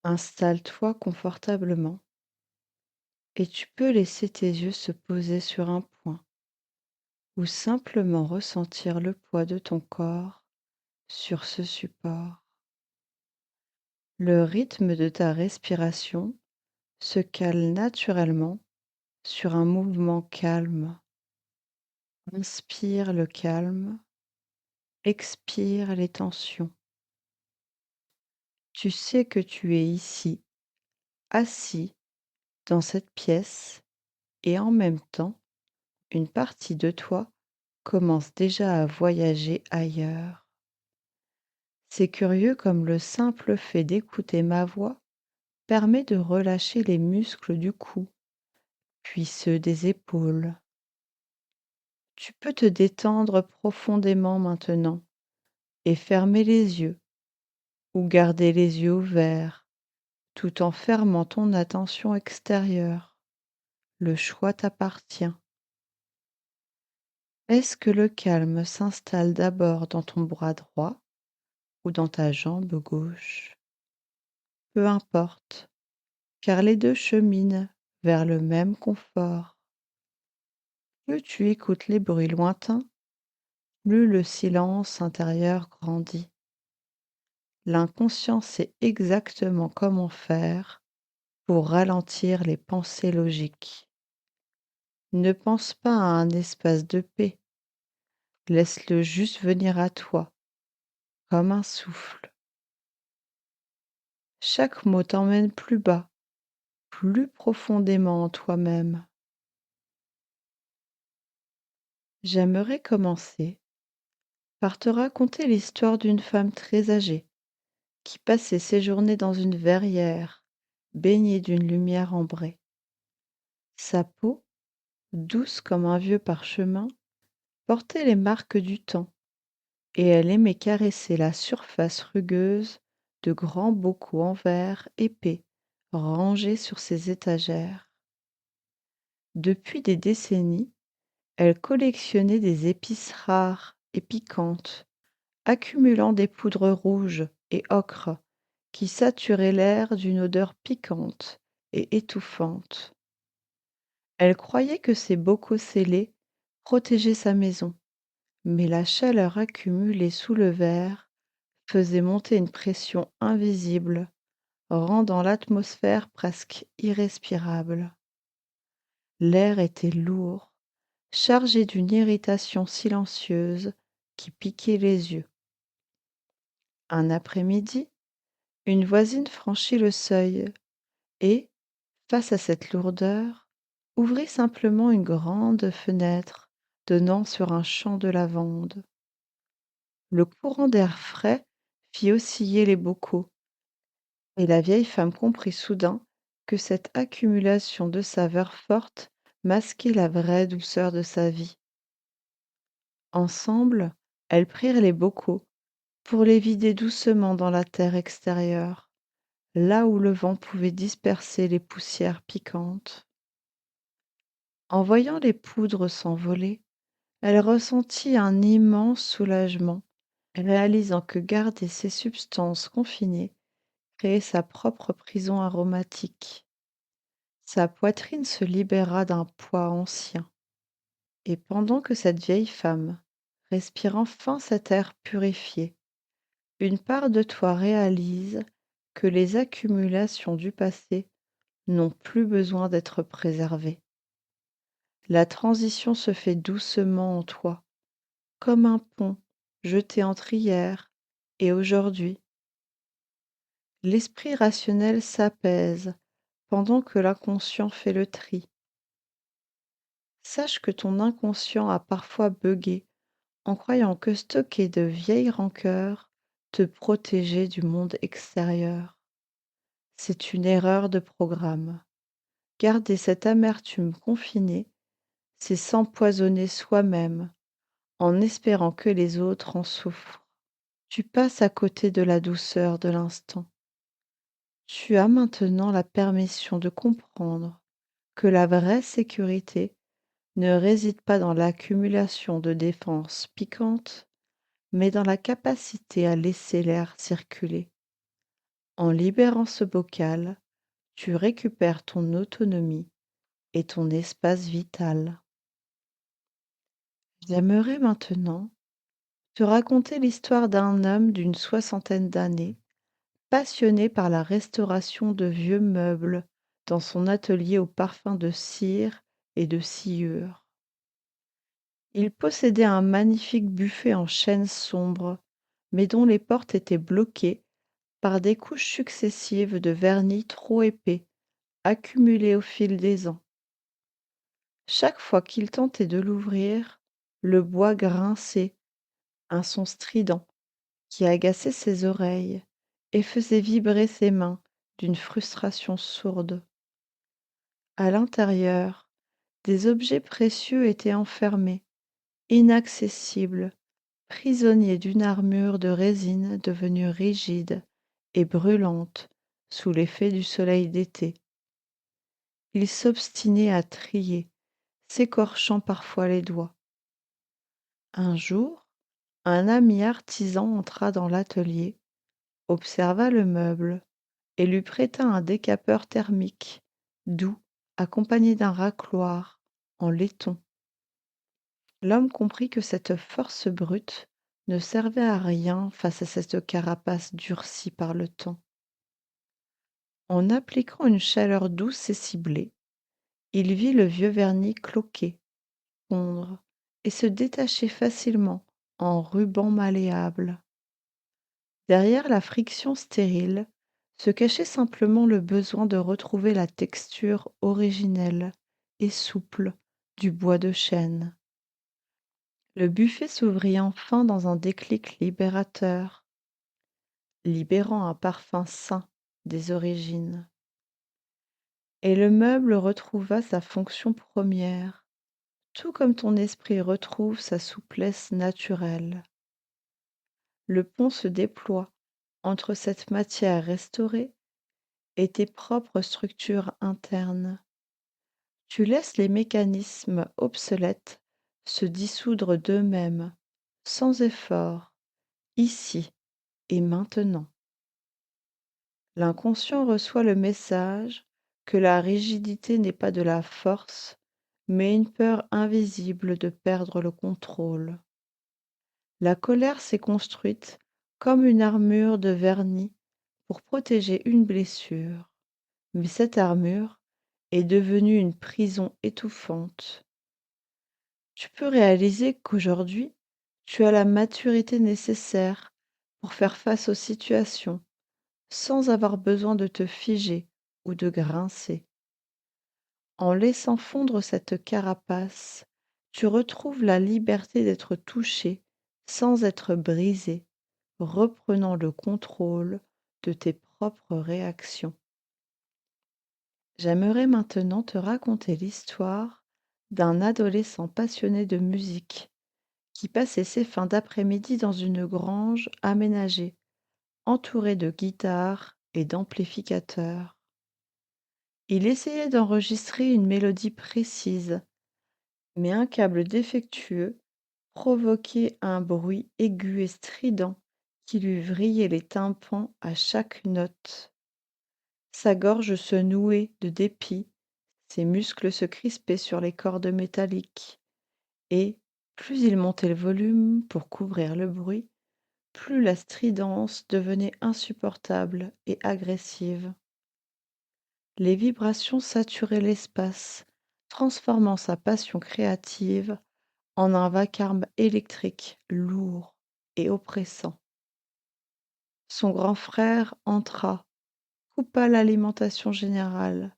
Installe-toi confortablement et tu peux laisser tes yeux se poser sur un point ou simplement ressentir le poids de ton corps sur ce support. Le rythme de ta respiration se cale naturellement sur un mouvement calme. Inspire le calme, expire les tensions. Tu sais que tu es ici, assis dans cette pièce et en même temps, une partie de toi commence déjà à voyager ailleurs. C'est curieux comme le simple fait d'écouter ma voix permet de relâcher les muscles du cou, puis ceux des épaules. Tu peux te détendre profondément maintenant et fermer les yeux ou garder les yeux ouverts tout en fermant ton attention extérieure. Le choix t'appartient. Est-ce que le calme s'installe d'abord dans ton bras droit ou dans ta jambe gauche? Peu importe, car les deux cheminent vers le même confort. Plus tu écoutes les bruits lointains, plus le silence intérieur grandit. L'inconscient sait exactement comment faire pour ralentir les pensées logiques. Ne pense pas à un espace de paix, laisse-le juste venir à toi, comme un souffle. Chaque mot t'emmène plus bas, plus profondément en toi-même. J'aimerais commencer par te raconter l'histoire d'une femme très âgée qui passait ses journées dans une verrière baignée d'une lumière ambrée. Sa peau, douce comme un vieux parchemin, portait les marques du temps et elle aimait caresser la surface rugueuse de grands bocaux en verre épais rangés sur ses étagères. Depuis des décennies, elle collectionnait des épices rares et piquantes, accumulant des poudres rouges et ocre qui saturaient l'air d'une odeur piquante et étouffante. Elle croyait que ces bocaux scellés protégeaient sa maison, mais la chaleur accumulée sous le verre faisait monter une pression invisible, rendant l'atmosphère presque irrespirable. L'air était lourd, chargé d'une irritation silencieuse qui piquait les yeux. Un après-midi, une voisine franchit le seuil et, face à cette lourdeur, ouvrit simplement une grande fenêtre donnant sur un champ de lavande. Le courant d'air frais fit osciller les bocaux, et la vieille femme comprit soudain que cette accumulation de saveurs fortes masquait la vraie douceur de sa vie. Ensemble, elles prirent les bocaux pour les vider doucement dans la terre extérieure, là où le vent pouvait disperser les poussières piquantes. En voyant les poudres s'envoler, elle ressentit un immense soulagement, réalisant que garder ces substances confinées créait sa propre prison aromatique. Sa poitrine se libéra d'un poids ancien, et pendant que cette vieille femme respire enfin cet air purifié, une part de toi réalise que les accumulations du passé n'ont plus besoin d'être préservées. La transition se fait doucement en toi, comme un pont jeté entre hier et aujourd'hui. L'esprit rationnel s'apaise pendant que l'inconscient fait le tri. Sache que ton inconscient a parfois buggé en croyant que stocker de vieilles rancœurs te protégeait du monde extérieur. C'est une erreur de programme. Garder cette amertume confinée, c'est s'empoisonner soi-même en espérant que les autres en souffrent. Tu passes à côté de la douceur de l'instant. Tu as maintenant la permission de comprendre que la vraie sécurité ne réside pas dans l'accumulation de défenses piquantes, mais dans la capacité à laisser l'air circuler. En libérant ce bocal, tu récupères ton autonomie et ton espace vital. J'aimerais maintenant te raconter l'histoire d'un homme d'une soixantaine d'années, passionné par la restauration de vieux meubles dans son atelier au parfum de cire et de sciure. Il possédait un magnifique buffet en chêne sombre, mais dont les portes étaient bloquées par des couches successives de vernis trop épais, accumulés au fil des ans. Chaque fois qu'il tentait de l'ouvrir, le bois grinçait, un son strident qui agaçait ses oreilles et faisait vibrer ses mains d'une frustration sourde. À l'intérieur, des objets précieux étaient enfermés, inaccessibles, prisonniers d'une armure de résine devenue rigide et brûlante sous l'effet du soleil d'été. Il s'obstinait à trier, s'écorchant parfois les doigts. Un jour, un ami artisan entra dans l'atelier, observa le meuble et lui prêta un décapeur thermique, doux, accompagné d'un racloir en laiton. L'homme comprit que cette force brute ne servait à rien face à cette carapace durcie par le temps. En appliquant une chaleur douce et ciblée, il vit le vieux vernis cloquer, fondre et se détacher facilement en rubans malléables. Derrière la friction stérile se cachait simplement le besoin de retrouver la texture originelle et souple du bois de chêne. Le buffet s'ouvrit enfin dans un déclic libérateur, libérant un parfum sain des origines. Et le meuble retrouva sa fonction première, tout comme ton esprit retrouve sa souplesse naturelle. Le pont se déploie entre cette matière restaurée et tes propres structures internes. Tu laisses les mécanismes obsolètes se dissoudre d'eux-mêmes, sans effort, ici et maintenant. L'inconscient reçoit le message que la rigidité n'est pas de la force, mais une peur invisible de perdre le contrôle. La colère s'est construite comme une armure de vernis pour protéger une blessure, mais cette armure est devenue une prison étouffante. Tu peux réaliser qu'aujourd'hui, tu as la maturité nécessaire pour faire face aux situations sans avoir besoin de te figer ou de grincer. En laissant fondre cette carapace, tu retrouves la liberté d'être touché sans être brisé, reprenant le contrôle de tes propres réactions. J'aimerais maintenant te raconter l'histoire d'un adolescent passionné de musique qui passait ses fins d'après-midi dans une grange aménagée, entouré de guitares et d'amplificateurs. Il essayait d'enregistrer une mélodie précise, mais un câble défectueux provoquait un bruit aigu et strident qui lui vrillait les tympans à chaque note. Sa gorge se nouait de dépit, ses muscles se crispaient sur les cordes métalliques, et, plus il montait le volume pour couvrir le bruit, plus la stridence devenait insupportable et agressive. Les vibrations saturaient l'espace, transformant sa passion créative en un vacarme électrique lourd et oppressant. Son grand frère entra, coupa l'alimentation générale,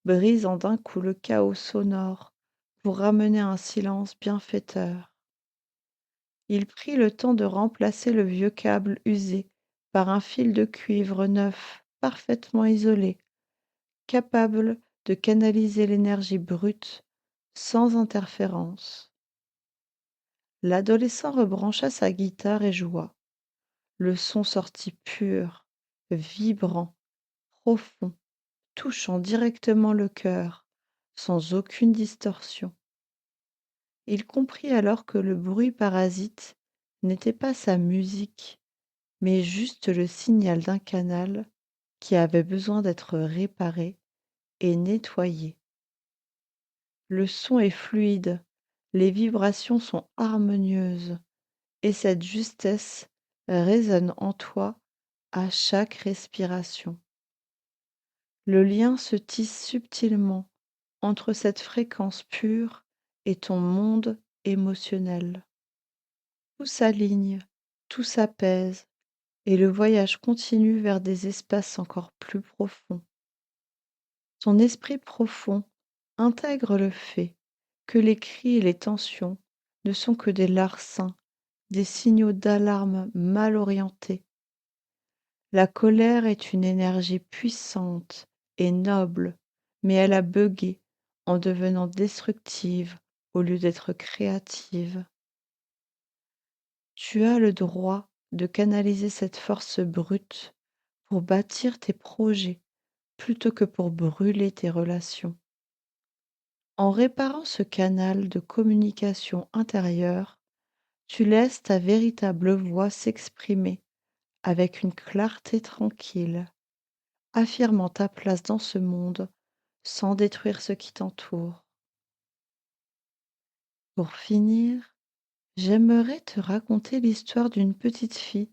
brisant d'un coup le chaos sonore pour ramener un silence bienfaiteur. Il prit le temps de remplacer le vieux câble usé par un fil de cuivre neuf, parfaitement isolé, capable de canaliser l'énergie brute sans interférence. L'adolescent rebrancha sa guitare et joua. Le son sortit pur, vibrant, profond, touchant directement le cœur, sans aucune distorsion. Il comprit alors que le bruit parasite n'était pas sa musique, mais juste le signal d'un canal qui avait besoin d'être réparé et nettoyé. Le son est fluide, les vibrations sont harmonieuses et cette justesse résonne en toi à chaque respiration. Le lien se tisse subtilement entre cette fréquence pure et ton monde émotionnel. Tout s'aligne, tout s'apaise et le voyage continue vers des espaces encore plus profonds. Ton esprit profond intègre le fait que les cris et les tensions ne sont que des larcins, des signaux d'alarme mal orientés. La colère est une énergie puissante et noble, mais elle a buggé en devenant destructive au lieu d'être créative. Tu as le droit de canaliser cette force brute pour bâtir tes projets plutôt que pour brûler tes relations. En réparant ce canal de communication intérieure, tu laisses ta véritable voix s'exprimer avec une clarté tranquille, affirmant ta place dans ce monde sans détruire ce qui t'entoure. Pour finir, j'aimerais te raconter l'histoire d'une petite fille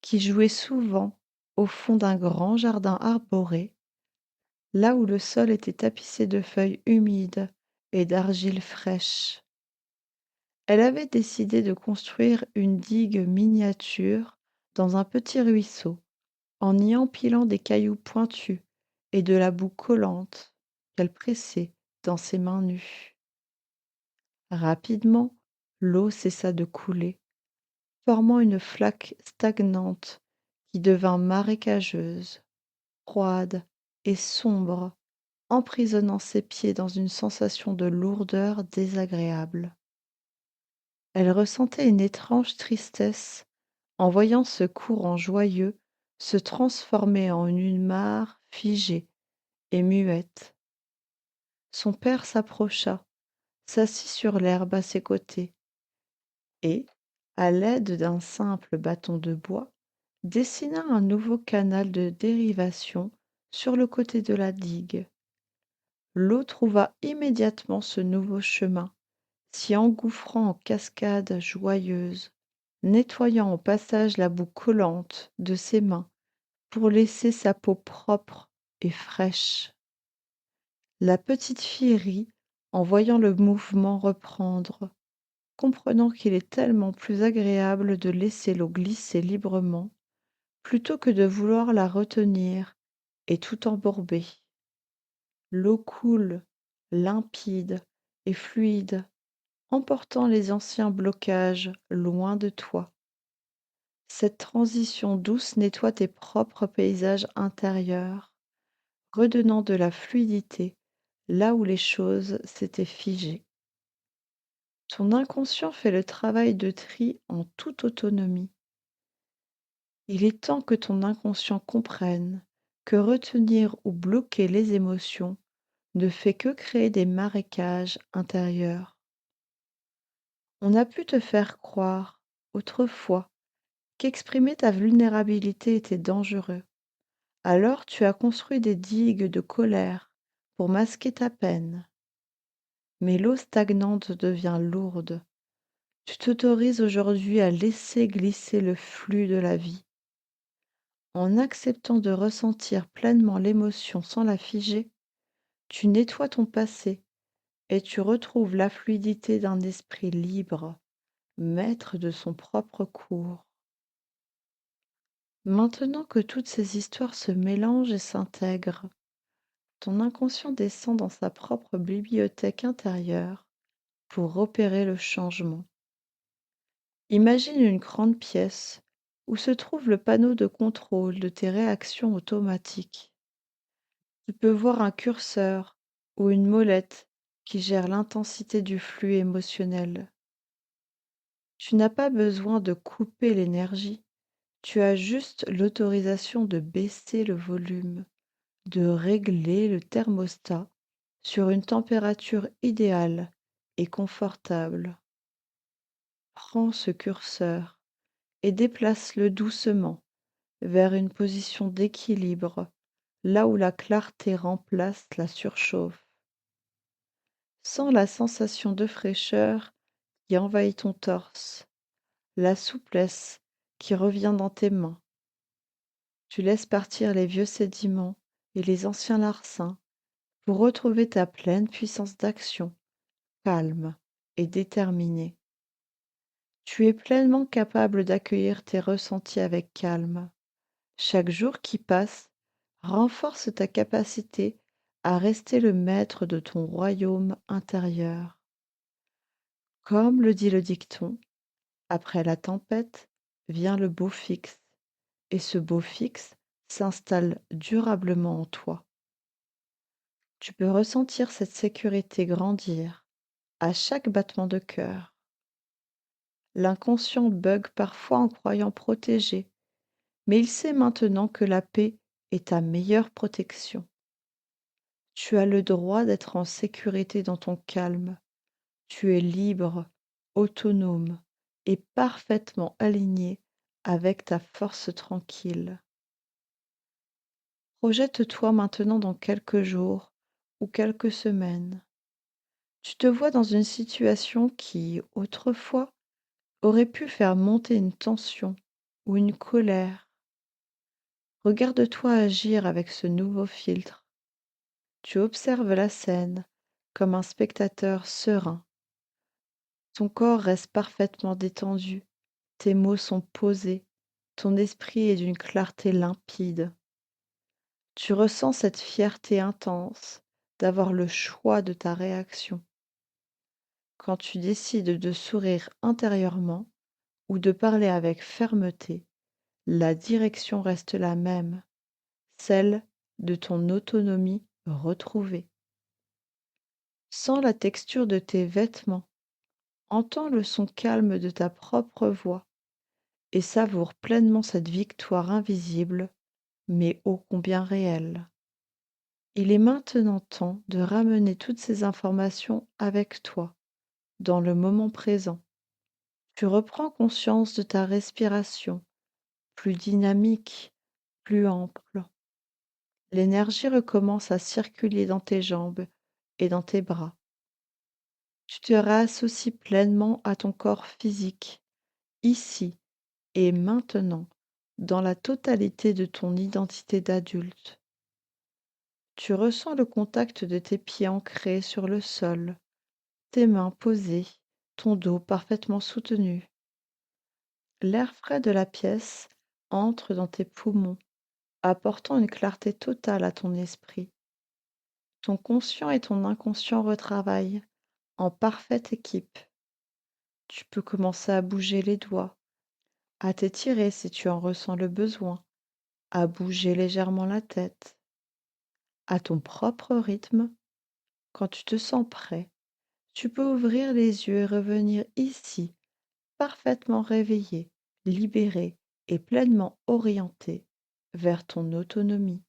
qui jouait souvent au fond d'un grand jardin arboré, là où le sol était tapissé de feuilles humides et d'argile fraîche. Elle avait décidé de construire une digue miniature dans un petit ruisseau, en y empilant des cailloux pointus et de la boue collante qu'elle pressait dans ses mains nues. Rapidement, l'eau cessa de couler, formant une flaque stagnante qui devint marécageuse, froide et sombre, emprisonnant ses pieds dans une sensation de lourdeur désagréable. Elle ressentait une étrange tristesse en voyant ce courant joyeux se transformer en une mare figée et muette. Son père s'approcha, s'assit sur l'herbe à ses côtés et, à l'aide d'un simple bâton de bois, dessina un nouveau canal de dérivation sur le côté de la digue. L'eau trouva immédiatement ce nouveau chemin, s'y engouffrant en cascades joyeuses, nettoyant au passage la boue collante de ses mains pour laisser sa peau propre et fraîche. La petite fille rit en voyant le mouvement reprendre, comprenant qu'il est tellement plus agréable de laisser l'eau glisser librement plutôt que de vouloir la retenir et tout embourber. L'eau coule, limpide et fluide, emportant les anciens blocages loin de toi. Cette transition douce nettoie tes propres paysages intérieurs, redonnant de la fluidité là où les choses s'étaient figées. Ton inconscient fait le travail de tri en toute autonomie. Il est temps que ton inconscient comprenne que retenir ou bloquer les émotions ne fait que créer des marécages intérieurs. On a pu te faire croire, autrefois, qu'exprimer ta vulnérabilité était dangereux. Alors tu as construit des digues de colère pour masquer ta peine. Mais l'eau stagnante devient lourde. Tu t'autorises aujourd'hui à laisser glisser le flux de la vie. En acceptant de ressentir pleinement l'émotion sans la figer, tu nettoies ton passé et tu retrouves la fluidité d'un esprit libre, maître de son propre cours. Maintenant que toutes ces histoires se mélangent et s'intègrent, ton inconscient descend dans sa propre bibliothèque intérieure pour opérer le changement. Imagine une grande pièce où se trouve le panneau de contrôle de tes réactions automatiques. Tu peux voir un curseur ou une molette qui gère l'intensité du flux émotionnel. Tu n'as pas besoin de couper l'énergie, tu as juste l'autorisation de baisser le volume, de régler le thermostat sur une température idéale et confortable. Prends ce curseur et déplace-le doucement vers une position d'équilibre, là où la clarté remplace la surchauffe. Sens la sensation de fraîcheur qui envahit ton torse, la souplesse qui revient dans tes mains. Tu laisses partir les vieux sédiments et les anciens larcins pour retrouver ta pleine puissance d'action, calme et déterminée. Tu es pleinement capable d'accueillir tes ressentis avec calme. Chaque jour qui passe renforce ta capacité à rester le maître de ton royaume intérieur. Comme le dit le dicton, après la tempête vient le beau fixe, et ce beau fixe s'installe durablement en toi. Tu peux ressentir cette sécurité grandir à chaque battement de cœur. L'inconscient bug parfois en croyant protégé, mais il sait maintenant que la paix est ta meilleure protection. Tu as le droit d'être en sécurité dans ton calme. Tu es libre, autonome et parfaitement aligné avec ta force tranquille. Projette-toi maintenant dans quelques jours ou quelques semaines. Tu te vois dans une situation qui, autrefois, aurait pu faire monter une tension ou une colère. Regarde-toi agir avec ce nouveau filtre. Tu observes la scène comme un spectateur serein. Ton corps reste parfaitement détendu, tes mots sont posés, ton esprit est d'une clarté limpide. Tu ressens cette fierté intense d'avoir le choix de ta réaction. Quand tu décides de sourire intérieurement ou de parler avec fermeté, la direction reste la même, celle de ton autonomie retrouvée. Sens la texture de tes vêtements, entends le son calme de ta propre voix et savoure pleinement cette victoire invisible, mais ô combien réelle. Il est maintenant temps de ramener toutes ces informations avec toi, dans le moment présent. Tu reprends conscience de ta respiration, plus dynamique, plus ample. L'énergie recommence à circuler dans tes jambes et dans tes bras. Tu te réassocies pleinement à ton corps physique, ici et maintenant, dans la totalité de ton identité d'adulte. Tu ressens le contact de tes pieds ancrés sur le sol, tes mains posées, ton dos parfaitement soutenu. L'air frais de la pièce entre dans tes poumons, apportant une clarté totale à ton esprit. Ton conscient et ton inconscient retravaillent en parfaite équipe. Tu peux commencer à bouger les doigts, à t'étirer si tu en ressens le besoin, à bouger légèrement la tête. À ton propre rythme, quand tu te sens prêt, tu peux ouvrir les yeux et revenir ici, parfaitement réveillé, libéré et pleinement orienté vers ton autonomie.